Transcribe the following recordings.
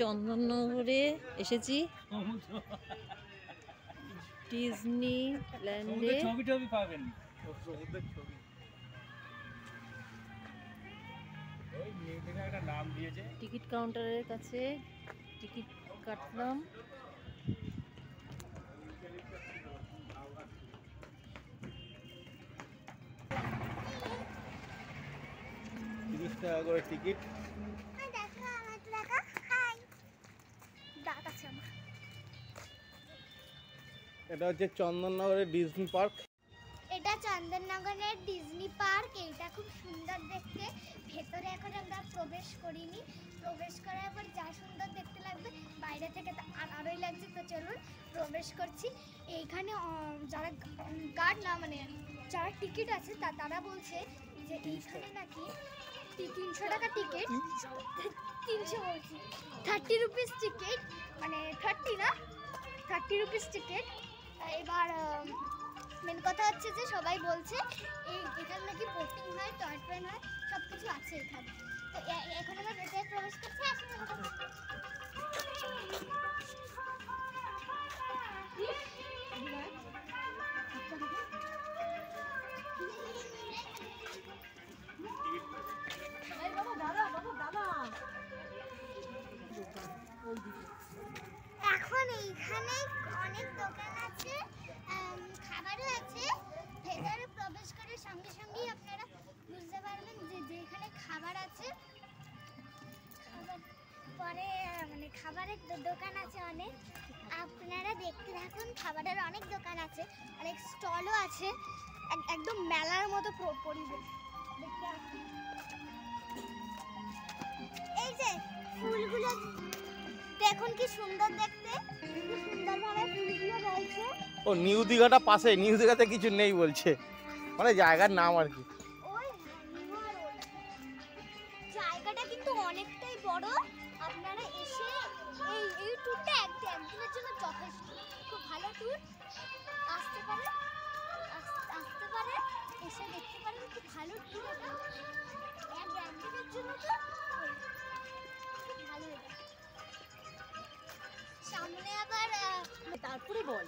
চন্দননগরে এসেছি ডিজনি ল্যান্ডে। ছবি পাবেন, একটা নাম দিয়েছে। টিকিট কাউন্টারের কাছে টিকিট কাটলাম। 30 টাকা করে টিকিট। এটা হচ্ছে চন্দননগরের ডিজনি পার্ক। এটা চন্দননগরের ডিজনি পার্ক। এটা খুব সুন্দর দেখতে। ভেতরে এখন আমরা প্রবেশ করিনি, প্রবেশ করার পর যা সুন্দর দেখতে লাগবে বাইরে থেকে আরোই লাগছে। তো চলুন প্রবেশ করছি। এইখানে যারা গার্ড না মানে যারা টিকিট আছে তারা বলছে যে এইখানে নাকি 300 টাকা টিকিট, 300 বলছি 30 রুপিস টিকিট, মানে 30 না 30 রুপিস টিকিট। এবার মেন কথা হচ্ছে যে সবাই বলছে এখানে নাকি বোটিং হয়, টয় ট্রেন হয়, সব কিছু আছে এখানে। তো এখন আমরা ভেতরে প্রবেশ করছি। এখন এইখানে অনেক দোকান আছে, খাবারও আছে। ভেতরে প্রবেশ করার সঙ্গে সঙ্গেই আপনারা বুঝতে পারবেন যে এখানে খাবার আছে। পরে মানে খাবারের দোকান আছে অনেক, আপনারা দেখতে থাকুন। খাবারের অনেক দোকান আছে, অনেক স্টলও আছে, একদম মেলার মতো পরিবেশ দেখতে আসুন। এই যে ফুলগুলো দেখুন কি সুন্দর দেখতে, কি সুন্দরভাবে ফুলগুলো রয়েছে। ও নিউ দীঘাটা পাশে, নিউ দীঘাতে কিছু নেই বলছে, মানে জায়গার নাম আর কি। ওই জায়গাটা কিন্তু অনেকটাই বড়। আপনারা এসে এই ট্যুরটা একদিনের জন্য যথেষ্ট, খুব ভালো ট্যুর। আসতে পারে এসে দেখতে পারেন, খুব ভালো ট্যুর এটা। একদিনের জন্য তো খুব ভালো এটা। সামনে আবার তারপরে বল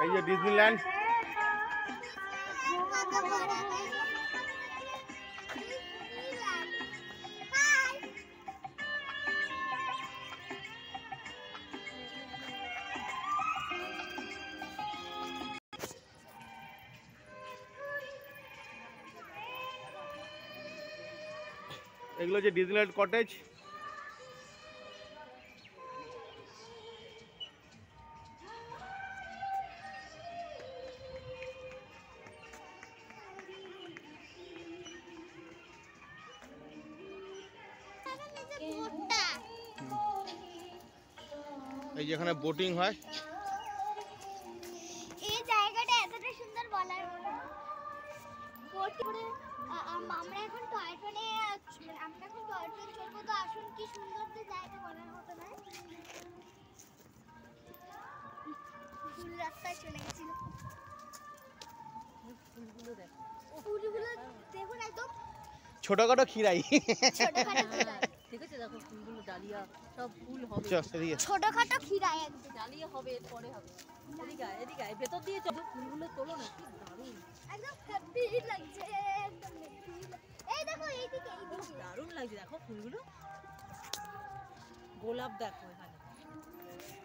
এই যে ডিজনিল্যান্ড। এগুলো যে ডিজনিল্যান্ড কটেজ। এই যেখানে বোটিং হয়। এই জায়গাটা এতটা সুন্দর বলার আমরা এখন টয় ট্রেনে চলবো। তো আসুন কি সুন্দর যে জায়গা বলার মতো না। ফুল রাস্তায় চলে গেছিল। ফুলগুলো দেখুন একদম ছোটখাটো খিরাই। ঠিক আছে, দেখো ফুলগুলো ডালিয়া, সব ফুল হবে। ছোটখাটো খিরাই একদম। ডালিয়া হবে, পরে হবে। এদিকে ভেতর দিয়ে চলো, ফুলগুলো তোলো না, কি দারুণ, একদম হ্যাপি লাগছে, একদম এই দেখো এইদিকে দারুণ লাগছে। দেখো ফুলগুলো, গোলাপ দেখো এখানে,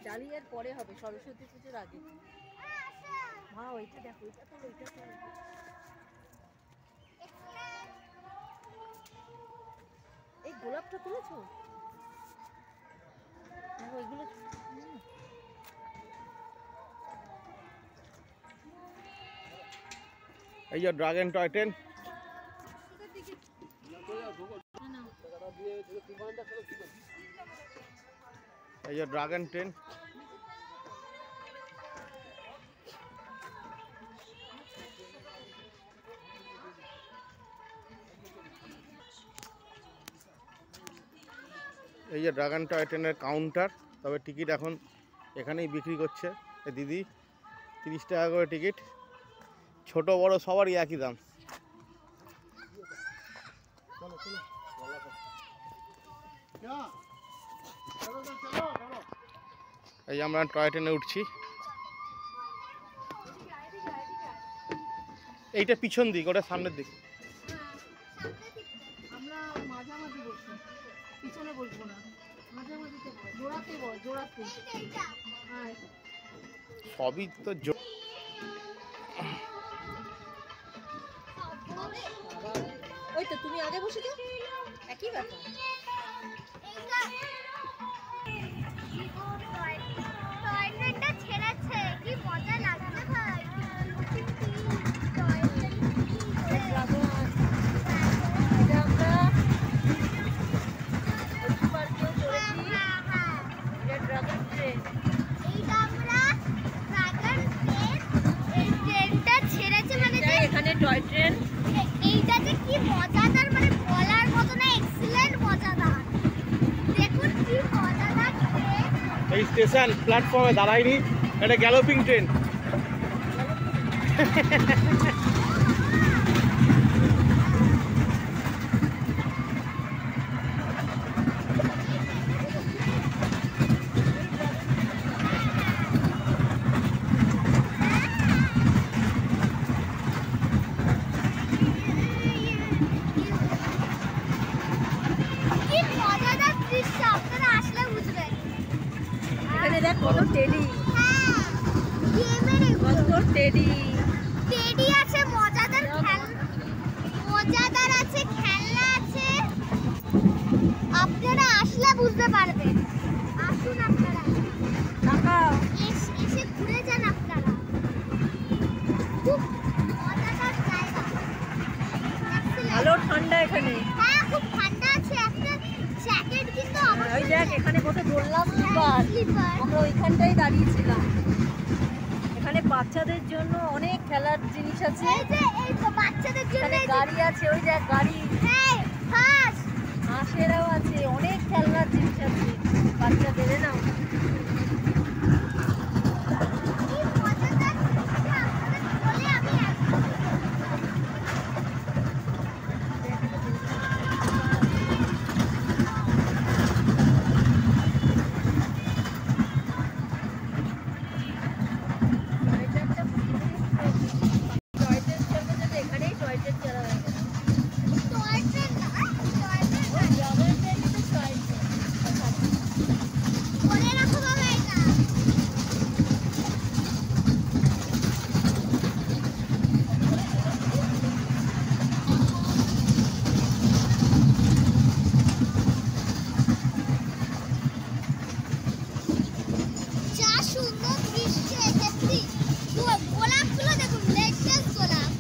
ডালিয়ার পরে হবে, সরস্বতী পুজোর আগে। হ্যাঁ ওইটা দেখো, ওইটা তো এই গোলাপটা তুলেছো দেখো, এগুলো এই যে ড্রাগন টয় ট্রেন। এই যে ড্রাগন ট্রেন। এই যে ড্রাগন টয় ট্রেনের কাউন্টার। তবে টিকিট এখন এখানেই বিক্রি করছে দিদি, 30 টাকা করে টিকিট। ছোট বড় সবারই একই দাম। এই যে আমরা টয় ট্রেনে উঠছি। এইটা পিছন দিক, ওটা সামনের দিক। আমরা মাঝামাঝি বসবো, পিছনে বসবো না, মাঝামাঝিতে বস, জোড়াতে বস, জোড়াতে। হ্যাঁ সবই তো ওই তো তুমি আগে বসে যাও, একই ব্যাপার। টয়লেটটা ছেড়েছে, কি মজা লাগছে ভাই। এটা আমরা পার্কেও করেছি, এটা ড্রাগন ট্রেন। এইটা আমরা ড্রাগন ট্রেন, এই ট্রেনটা ছেড়েছে মানে যে এখানে টয় ট্রেন। এইটা যে কি মজাদার, মানে বলার মতো না, এক্সিলেন্ট মজাদার। দেখুন কি মজাদার ট্রেন। এই স্টেশন প্ল্যাটফর্মে দাঁড়ায়নি, এটা গ্যালোপিং ট্রেন। কি মজাদার দৃশ্য, আপনারা আসলে বুঝবেন। এখানে দেখ কত টেডি, হ্যাঁ, গেমের এগুলো। কত টেডি। টেডি আছে, মজাদার মজাদার আছে, খেলনা আছে। আপনারা আসলে বুঝতে পারবেন। আসুন আপনারা, তাকাও, এসে ঘুরে যান আপনারা। খুব মজাদার জায়গা। ভালো ঠান্ডা এখানে। হ্যাঁ, খুব ঠান্ডা আছে, একটা জ্যাকেট কিন্তু ওই দেখ এখানে কত দোলনা স্লিপার, স্লিপার। আমরা ওইখানটাই দাঁড়িয়েছিলাম। এখানে বাচ্চাদের জন্য অনেক খেলার জিনিস আছে, এই তো বাচ্চাদের জন্য এখানে গাড়ি আছে, ওই দেখ গাড়ি, হ্যাঁ, ফার্স্ট হাঁসেরাও আছে, অনেক খেলনার জিনিস আছে বাচ্চাদের। না কি মজাদার দৃশ্য, আপনাদের বলে আমি এখানেই টয় ট্রেন চালা হয়ে গেছে। টয় ট্রেন না, টয় ট্রেন না। ড্রাগন ট্রেন কিন্তু টয় ট্রেন। করে রাখো বাবা এটা। যা সুন্দর দৃশ্য এসেছি। গোলাপগুলো দেখুন, লেটেস্ট গোলাপ।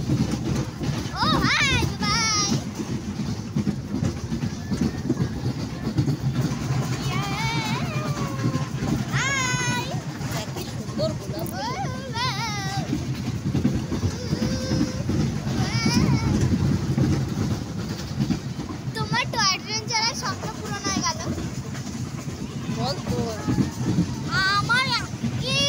ও হাই বাই। হাই। দেখ কি সুন্দর গোলাপ। তোমার টয় ট্রেন চড়ার স্বপ্ন পূরণ হয়ে গেল। বল তোর। আমার এই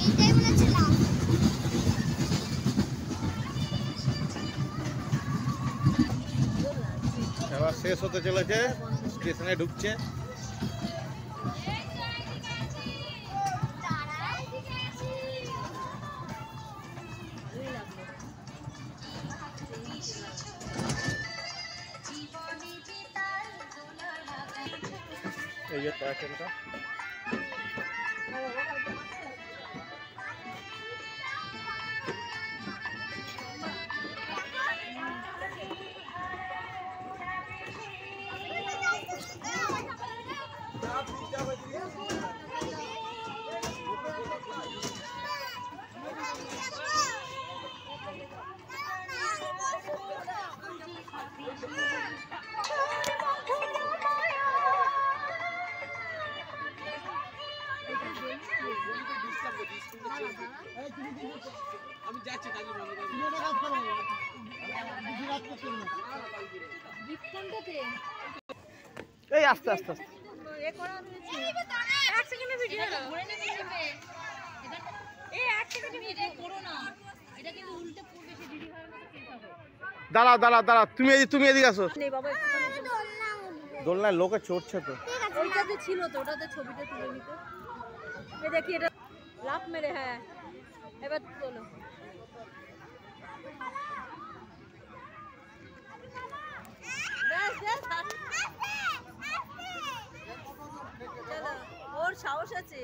এইটাই মনে হচ্ছে লাভ। এবার শেষ হতে চলেছে, স্টেশনে ঢুকছে। এই যে টয় ট্রেনটা। আমি যাচ্ছি এই আস্তে আস্তে আস্তে দাঁড়াও দাঁড়াও দাঁড়াও তুমি এদিকে আসো দোলনায় লোকে চড়ছে তো ওইটাতে ছিল তো ওটাতে ছবিটা তুলে নিত এই দেখি এটা লাফ মেরে হ্যাঁ এবার চলো চলো ওর সাহস আছে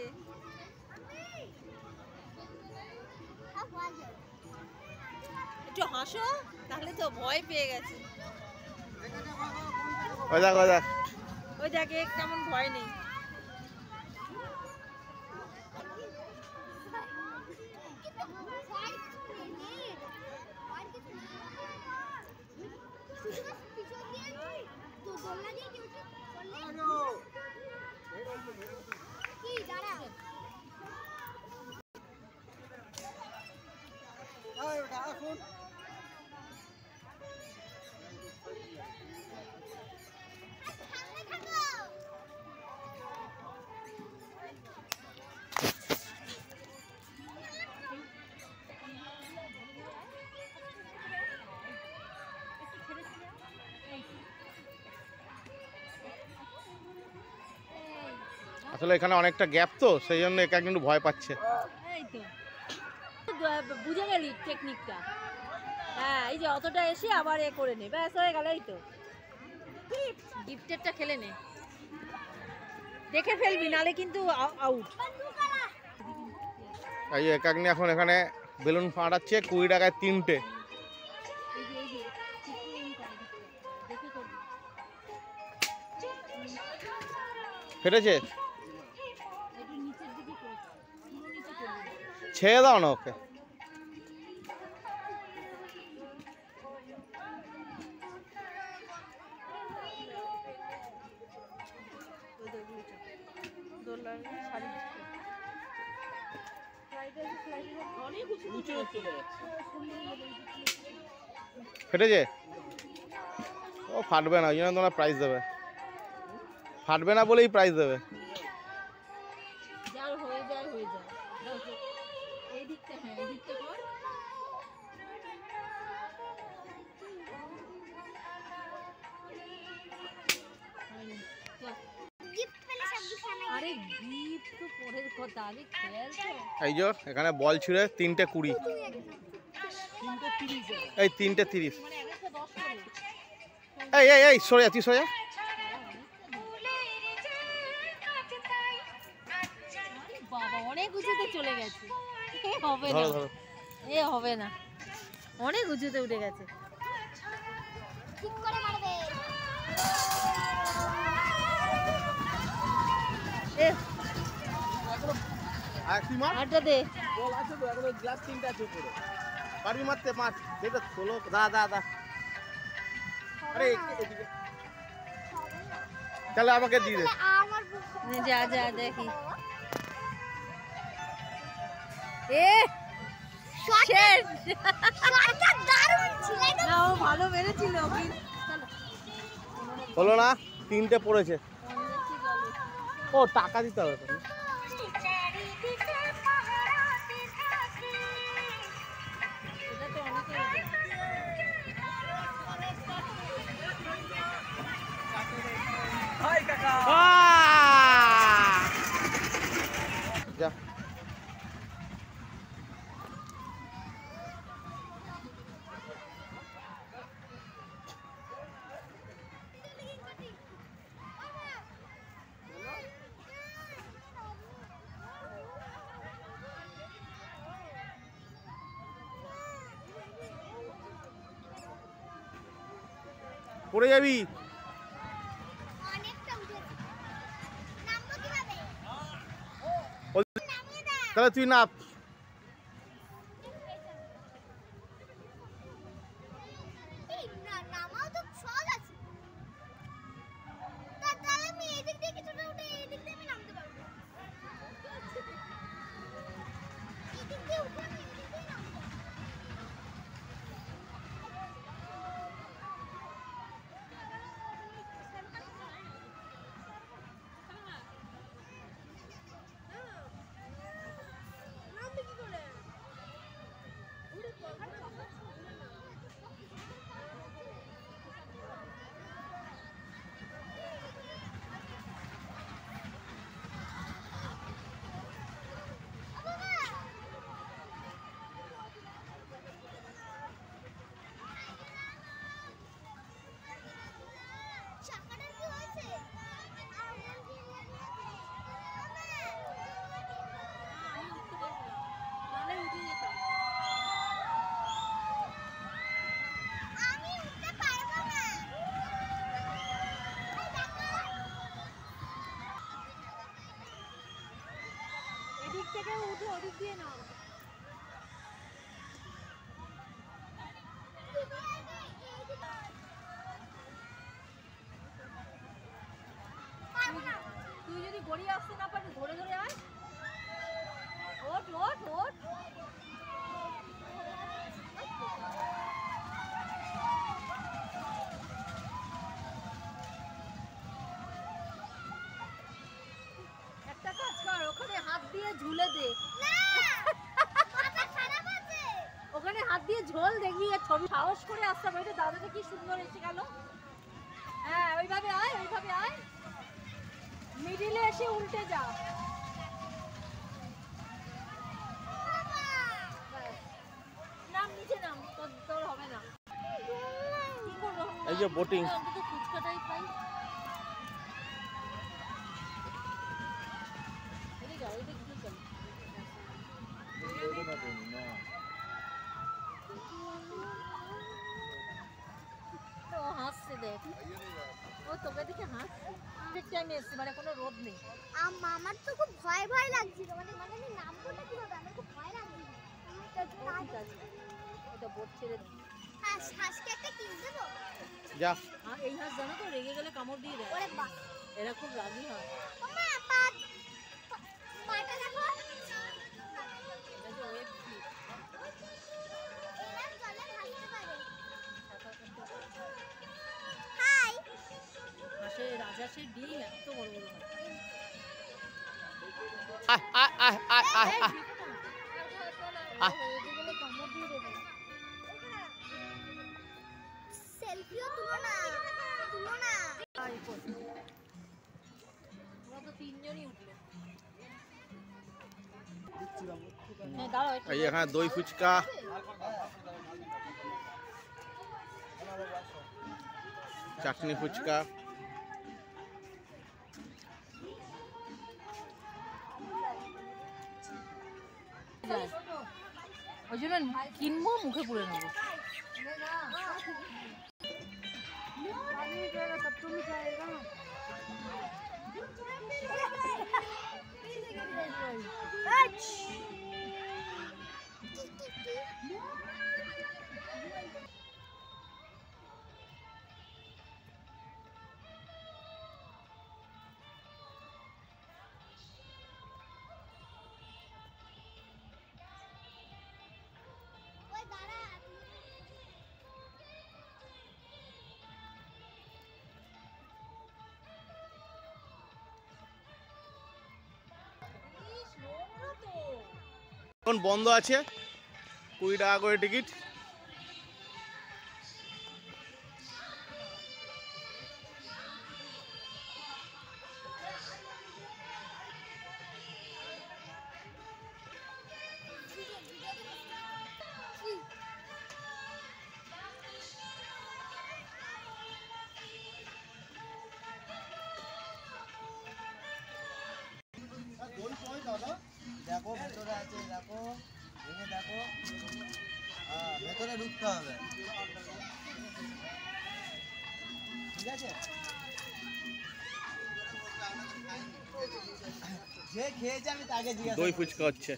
একটু হাসো তাহলে তো ভয় পেয়ে গেছে ওই দেখ ওই দেখে কেমন ভয় নেই আসলে এখানে অনেকটা গ্যাপ তো সেই জন্য একা কিন্তু ভয় পাচ্ছে এই তো বুঝে গেলি টেকনিকটা হ্যাঁ এই যে অতটা এসে আবার এ করে নে ব্যাস হয়ে গেল এই তো গিফটেরটা খেলে নে দেখে ফেলবি নালে কিন্তু আউট এই একাগ্নি এখন এখানে বেলুন ফাটাচ্ছে 20 টাকায় 3টে ফেটেছে ছেড়ে দাও না ওকে ফেটেছে ও ফাটবে না ওই জন্য তোমরা প্রাইজ দেবে ফাটবে না বলেই প্রাইজ দেবে যার হয়ে যায় এই দিকটা হ্যাঁ এই দিকটা কর আরে গিফট তো পরের কথা আগে খেল তো এই যে এখানে বল ছিঁড়ে 3টে 20 এই 3টে 30 মানে একটা 10 করে এই সরে তুই সরে বাবা অনেক উঁচুতে চলে গেছে হবে না ধরো হবে না অনেক উঁচুতে উঠে গেছে ঠিক করে মারবে এ আর তুই মার আরটা দে বল আছে তো এখন গ্লাস 3টা আছে উপরে পারবি মারতে মার দেখো চলো দা আরে এদিকে তাহলে আমাকে দিয়ে দে আমার যা দেখি এ শেট শটটা দারুণ ছিল না ও ভালো মেরেছিল চলো হলো না 3টে পড়েছে ও টাকা দিতে হবে তো এটা তো অনেকে যা পড়ে যাবি অনেকটা উঠেছে নামবো কিভাবে নামিয়ে দে তাহলে তুই নাপ এই নামাও তো সহজ আছে তাহলে আমি এদিক দিয়ে কিছুটা উঠে এদিক দিয়ে আমি নামতে পারবো থেকে উঠে ওদিক দিয়ে নাও। তুই যদি গড়িয়ে আসতে না পারিস ধরে ধরে আয়। ওঠ ওঠ ওঠ। একটা কাজ কর, ওখানে হাত দিয়ে ঝুলে দে। ওখানে হাত দিয়ে ঝোল দেখবি আর ছবি সাহস করে আসতে হবে। এটা দাদাটা কি সুন্দর এসে গেল। হ্যাঁ ওইভাবে আয়, ওইভাবে আয়, মিডিলে এসে উল্টে যা। নাম নিচে নাম, তোর হবে না। কি করবো এই যে বোটিং, অন্তত ফুচকাটাই খাই। এদিকে আয়, এদিকে কি চল। ও হাসছে দেখ, ও তোকে দেখে হাসছে। ঠিক টাইমে এসছে, মানে কোনো রোদ নেই। আমার তো খুব ভয় ভয় লাগছিল, মানে মানে আমি নামবোটা কিভাবে, আমার খুব ভয় লাগছিল। ওটা বোট ছেড়ে দিই। হাঁসকে একটা কিস দেবো। যা। এই হাঁস জানো তো রেগে গেলে কামড় দিয়ে দেয়। ওরে বাপ, এরা খুব রাগী হাঁস। ওমা পাটা দেখো। এটা যে ওয়েব ফিট। এরা জলে ভাসতে পারে। হাই। হাঁসের রাজহাঁসের ডিম এত বড় বড় হয়। আয় আয় আয় আয় আয় আয়। রেগে গেলে কামড় দিয়ে দেবে। সেলফিও তুলো না, তুলো না। ওরা তো তিনজনই উঠলো। হ্যাঁ দাঁড়াও একটু। এই এখানে দই ফুচকা, চাটনি ফুচকা, ওই জন্য কিনবো, মুখে পুরে নেবো। ওই দাঁড়া। এখন বন্ধ আছে, 20 টাকা করে টিকিট। দেখো ভেতরে আছে, দেখো ভেঙে দেখো। হ্যাঁ ভেতরে ঢুকতে হবে, ঠিক আছে। যে খেয়েছে আমি তাকে জিজ্ঞাসা দই ফুচকা হচ্ছে।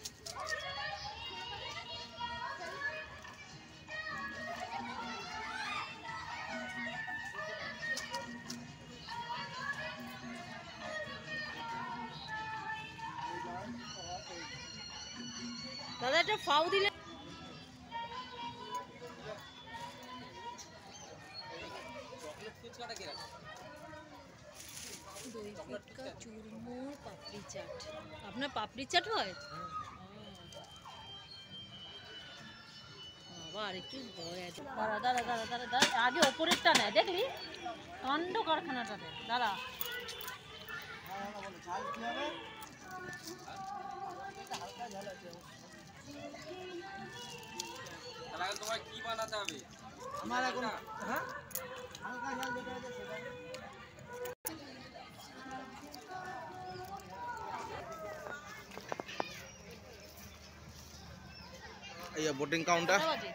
দাদা একটা ফাউ দিলে। দই ফুচকা, চুরমুর, পাপড়ি চাট। আপনার পাপড়ি চাট হয়? বাবা আর একটু দাঁড়া দাঁড়া দাঁড়া দাঁড়া দাঁড়া, আগে ওপরেরটা নেয়, দেখলি কাণ্ড কারখানাটা দেয়। দাঁড়া ঝাল কি হবে? হালকা ঝাল আছে। তোমার কি বানাতে হবে? আমার এখন হ্যাঁ হালকা ঝাল যেটা আছে সেটা। এই বোটিং কাউন্টার, কটা বাজে?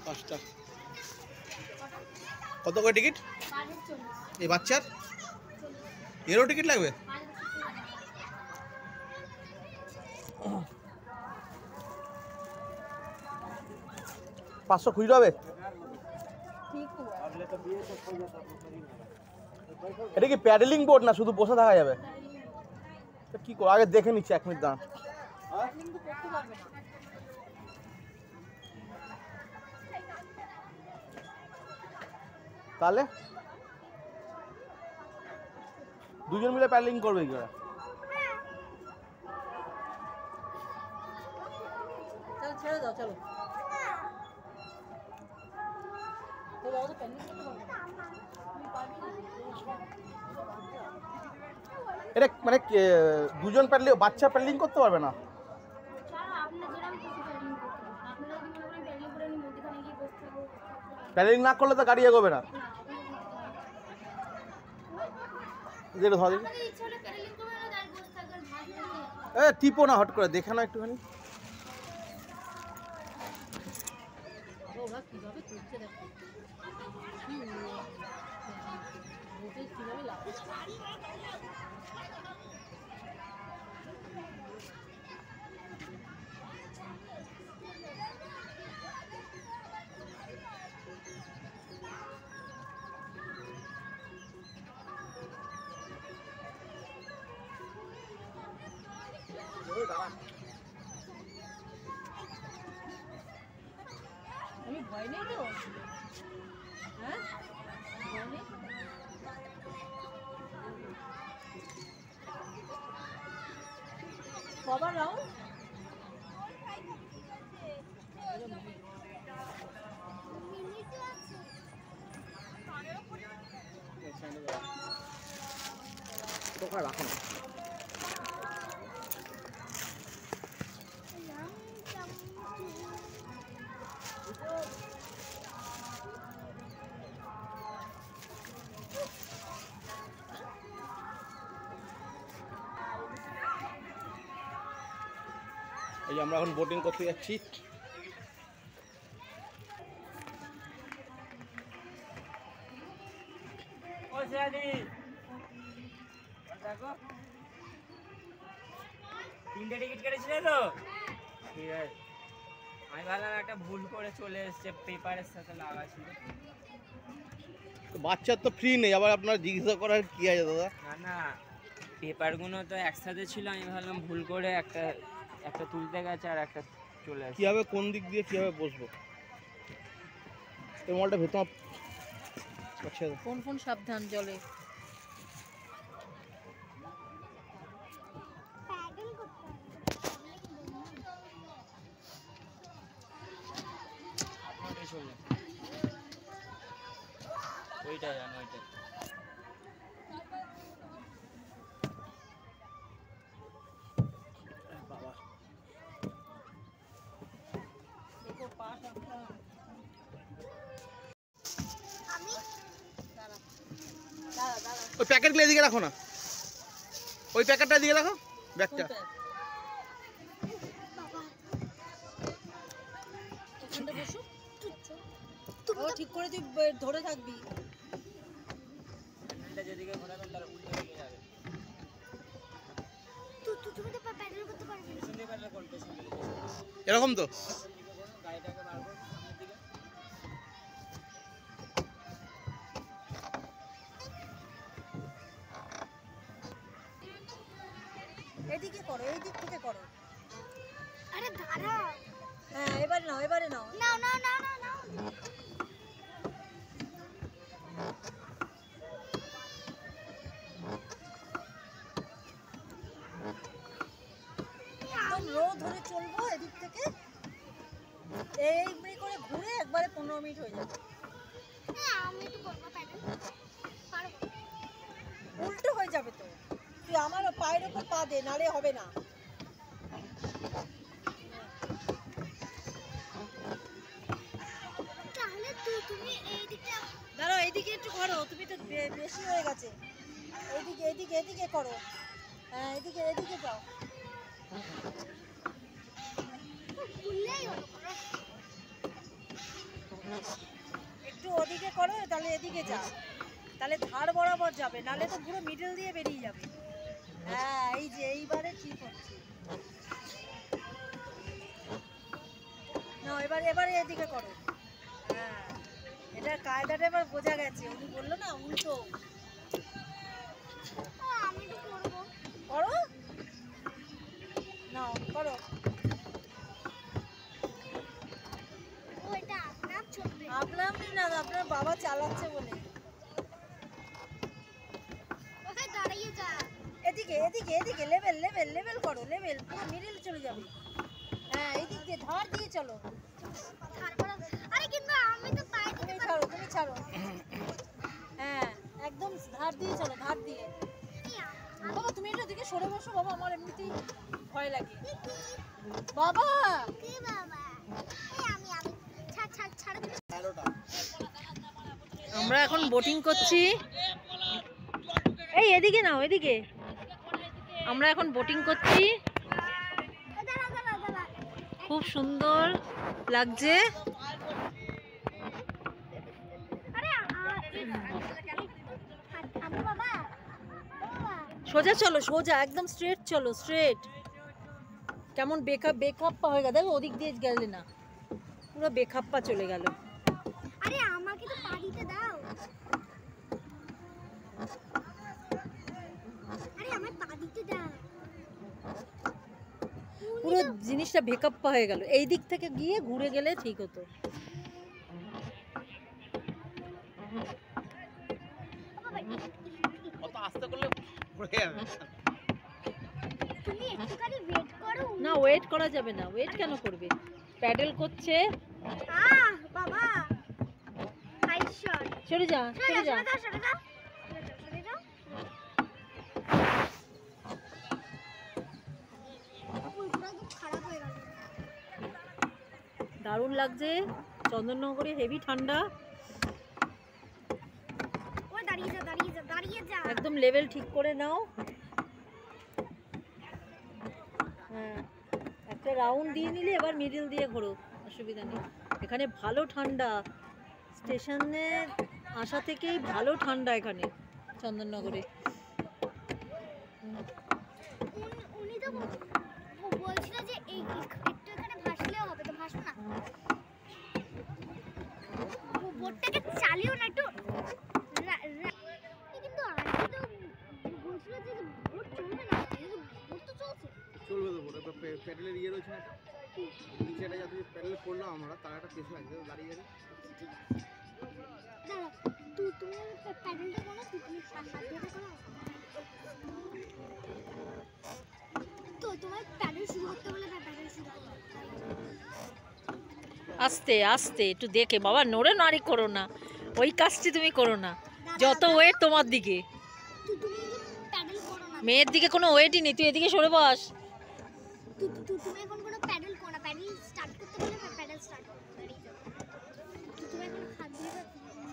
5টা। কত করে টিকিট এই বাচ্চার? এরও টিকিট লাগবে? পাঁচশো খুঁজতে হবে। এটা কি প্যাডেলিং বোর্ড না শুধু বসে থাকা যাবে? কি করো আগে দেখে নিচ্ছি, 1 মিনিট দাঁড়ান। তাহলে দুজন মিলে প্যাডেলিং করবে কি ওরা? চলো ছেড়ে দাও, চলো। তো বাবা তো প্যান্ডেল করতে পারবে না। তুমি পারবি না? এটা মানে দুজন প্যাডেলিং, বাচ্চা প্যাডেলিং করতে পারবে না? প্যাডেলিং না করলে তো গাড়ি এগোবে না। যেটা ধর টিপো না, হট করে দেখে না একটুখানি। ওরা কিভাবে করছে দেখো, কিভাবে লাগছে। আমি ভয় নেই তো, হ্যাঁ ভয় নেই। কবার রাউন্ড? রাখো না। এই আমরা এখন বোটিং করতে যাচ্ছি। তিনটে টিকিট কেটেছিলে তো? ঠিক আছে, আমি ভাবলাম একটা ভুল করে চলে এসছে, পেপারের সাথে লাগা ছিল। বাচ্চার তো ফ্রি নেই, আবার আপনার জিজ্ঞাসা করার কি আছে দাদা? না না, পেপারগুলো তো একসাথে ছিল, আমি ভাবলাম ভুল করে একটা তুলতে গেছে আর একটা চলে আসছে। কিভাবে কোন দিক দিয়ে কিভাবে বসবো? এই মলটা ভেতর। আচ্ছা ফোন ফোন সাবধান জলে। ওইটা জানো, ওইটা বাবা দেখো পা সাবধান। দাঁড়া দাঁড়া, ওই প্যাকেটগুলো এদিকে রাখো না, ওই প্যাকেটটা এদিকে রাখো, ব্যাগটা। এখানটা বসো। ও ঠিক করে তুই ধরে থাকবি। হ্যান্ডেলটা যেদিকে ঘোরাবেন তার উল্টো দিকে যাবে। তুমি তো প্যাডেল করতে পারবে না। পেছন দিকে পারলে কোন পেছন দিকে? এরকম তো পেছন দিকে করো, গাড়িটাকে বার করো সামনের দিকে। এদিকে করো, এই দিক থেকে করো। আরে দাঁড়া। হ্যাঁ এবারে নাও, এবারে নাও। নাও নাও নাও নাও নাও। একদম রো ধরে চলবো এদিক থেকে, এইমনি করে ঘুরে একবারে 15 মিনিট হয়ে যাবে। হ্যাঁ আমি একটু করবো প্যাডেল। পারবো। উল্টো হয়ে যাবে তো, তুই আমার পায়ের ওপর পা দে, নালে হবে না। তাহলে তুমি এই দিকটা দাঁড়াও, এইদিকে একটু করো, তুমি তো বেশি হয়ে গেছে। এইদিকে এইদিকে এদিকে করো, হ্যাঁ এদিকে এদিকে যাও। খুললেই হলো। একটু ওদিকে করো, তাহলে এদিকে যাও। তাহলে ধার বরাবর যাবে, নালে তো পুরো মিডল দিয়ে বেরিয়ে যাবে। হ্যাঁ এই যে এইবারে ঠিক হচ্ছে। না এবারে এদিকে করো। হ্যাঁ এটা কায়দাটা এবার বোঝা গেছে, উনি বললো না উল্টো আমি তো করবো। করো না করো। ও এটা আপনার চলবে। আপনার না, আপনার বাবা চালাচ্ছে বলে। ওখানে দাঁড়িয়ে যা। এদিকে এদিকে এদিকে লেভেল লেভেল লেভেল করো, লেভেল পুরো মিডল চলে যাবে। হ্যাঁ এদিক দিয়ে ধার দিয়ে চলো। তারপর আরে কিন্তু আমি তো পাই দিতে তুমি ছাড়ো তুমি ছাড়ো। হ্যাঁ একদম ধার দিয়ে চলো, ধার দিয়ে। বাবা তুমি এটা দিকে সরে বসো বাবা, আমার এমনিতেই ভয় লাগে বাবা। কি বাবা? এই আমি ছাড় ছাড় ছাড়। আমরা এখন বোটিং করছি। এই এদিকে নাও এদিকে। আমরা এখন বোটিং করছি, দাঁড়া দাঁড়া দাঁড়া। খুব সুন্দর লাগছে। আরে থামো বাবা। বাবা সোজা চলো, সোজা একদম স্ট্রেট চলো, স্ট্রেট। কেমন বেকাপ্পা হয়ে গেল, দেখো ওদিক দিয়ে গেলে না, পুরো বেকাপ্পা চলে গেল। আরে আমাকে তো পা দিতে দাও। আরে আমার পা দিতে দাও। পুরো জিনিসটা বেকাপ্পা হয়ে গেল, এই দিক থেকে গিয়ে ঘুরে গেলে ঠিক হতো। অত আস্তে করলে পড়ে যাবে। তুমি একটুখানি ওয়েট করো। না ওয়েট করা যাবে না, ওয়েট কেন করবে, প্যাডেল করছে। বাবা হাইট শট। সরে যা সরে যা। সরে যাও। খারাপ হয়ে গেল। দারুণ লাগছে, চন্দননগরে হেভি ঠান্ডা। ও দাঁড়িয়ে যা দাঁড়িয়ে যা দাঁড়িয়ে যা। একদম লেভেল ঠিক করে নাও। হ্যাঁ একটা রাউন্ড দিয়ে নিলে এবার মিডল দিয়ে ঘোরো, অসুবিধা নেই। এখানে ভালো ঠান্ডা, স্টেশনে আসা থেকেই ভালো ঠান্ডা এখানে চন্দননগরে। উনি তো বলছিল যে এই একটু এখানে ভাসলেও হবে, তো ভাসো না। বোটটাকে চালিও না একটু। কিন্তু আগে তো বলছিল যে বোট চলবে না, কিন্তু বোট তো চলছে। চলবে তো বলে প্যাডেলের ইয়ে রয়েছে না, নিচেটা যাতে প্যাডেলে পড়লাম আমরা, তার একটা পেছনে একদম দাঁড়িয়ে গেছে। দাঁড়া তুমি প্যাডেলটা করো, তুমি সামনে দিয়ে করো। তো তোমার প্যাডেল শুরু করতে বলে না, প্যাডেল শুরু করো। আস্তে আস্তে একটু দেখে বাবা, নড়ে নাড়ি করো না, ওই কাজটি তুমি করো না, যত ওয়েট তোমার দিকে। তুমি প্যাডেল করো না। মেয়ের দিকে কোনো ওয়েটই নেই, তুই এদিকে সরে বস। তুমি এখন কোনো প্যাডেল করো না, প্যাডেল স্টার্ট করতে বলে প্যাডেল স্টার্ট করো। দাঁড়িয়ে যাও। তুমি এখন হাত দিয়ে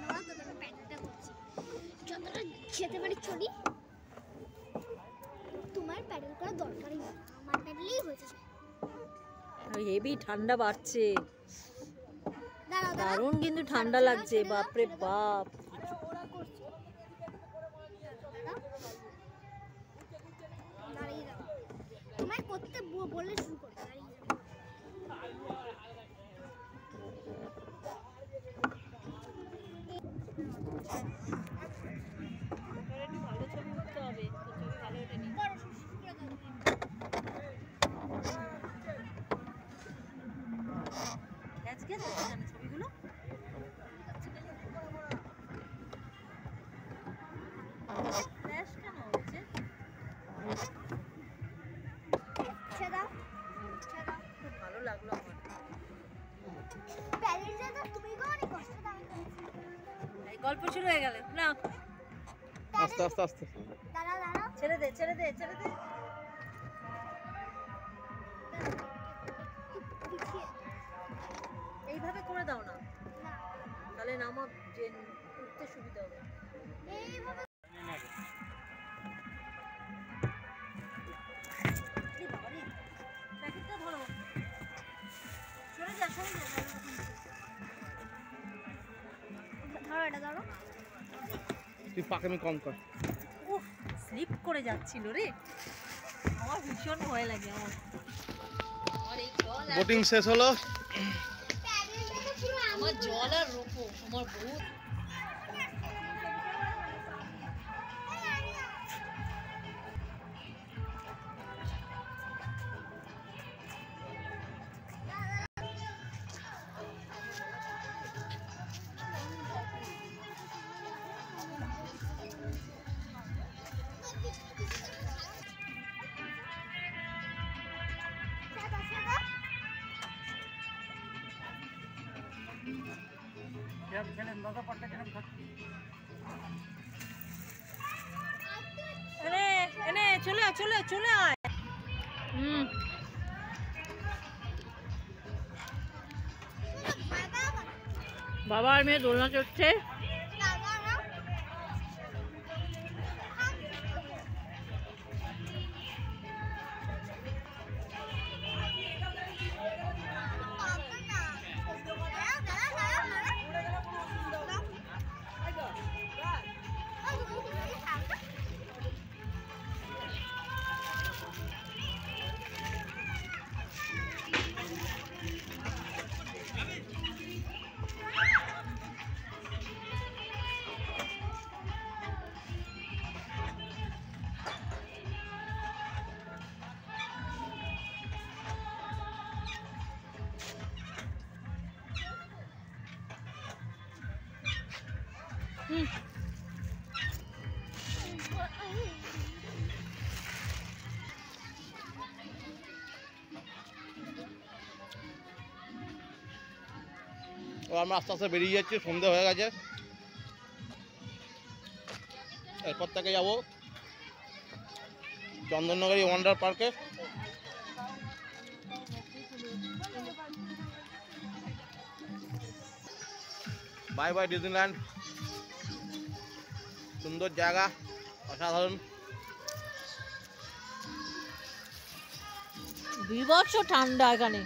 নাও, তো আমি প্যাডেলটা করছি। যতটা খেতে পারি চলি। তোমার প্যাডেল করা দরকারই নেই, আমার প্যাডেলই হয়েছে। হেভি ঠান্ডা বাড়ছে, দাঁড়াও দাঁড়াও। দারুণ কিন্তু ঠান্ডা লাগছে, বাপরে বাপ। ওরা করছে। দাঁড়াও। দাঁড়িয়ে যাও। তোমায় করতে বললে শুরু করো, দাঁড়িয়ে যাও। ভালো ছবি উঠতে হবে, ছবি ভালো ওঠেনি। করো, শুরু করে দাও। আজকে ছবিগুলো ফ্ল্যাশ কেন হচ্ছে? ছেড়ে দাও। ছেড়ে দাও। খুব ভালো লাগলো আমার। প্যাডেলটা তো তুমি করো, অনেক কষ্ট দাও আমি করেছি। এই গল্প শুরু হয়ে গেল না, আস্তে আস্তে আস্তে। দাঁড়াও দাঁড়াও। ছেড়ে দে ছেড়ে দে ছেড়ে দে। পিছিয়ে। এইভাবে করে দাও না, না তাহলে নামা যে উঠতে সুবিধা হবে। এইভাবে। এই বাবা রে, প্যাকেটটা ধরো, সরে যা সরে যা। ধরো এটা ধরো। তুই পাকামি কম কর। উফ, স্লিপ করে যাচ্ছিল রে, আমার ভীষণ ভয় লাগে আমার। আমার এই জল আর বোটিং শেষ হলো। আমার জল আর রোপো আমার বহুত এনে এনে চলে আয়, চলে আয়, চলে আয়। বাবা আর মেয়ে দোলনা চড়ছে। এবার আমরা আস্তে আস্তে বেরিয়ে যাচ্ছি, সন্ধে হয়ে গেছে। এরপর থেকে যাবো চন্দননগরী ওয়ান্ডার পার্কে। Bye bye Disneyland. সুন্দর জায়গা, অসাধারণ। বিভৎস ঠান্ডা এখানে।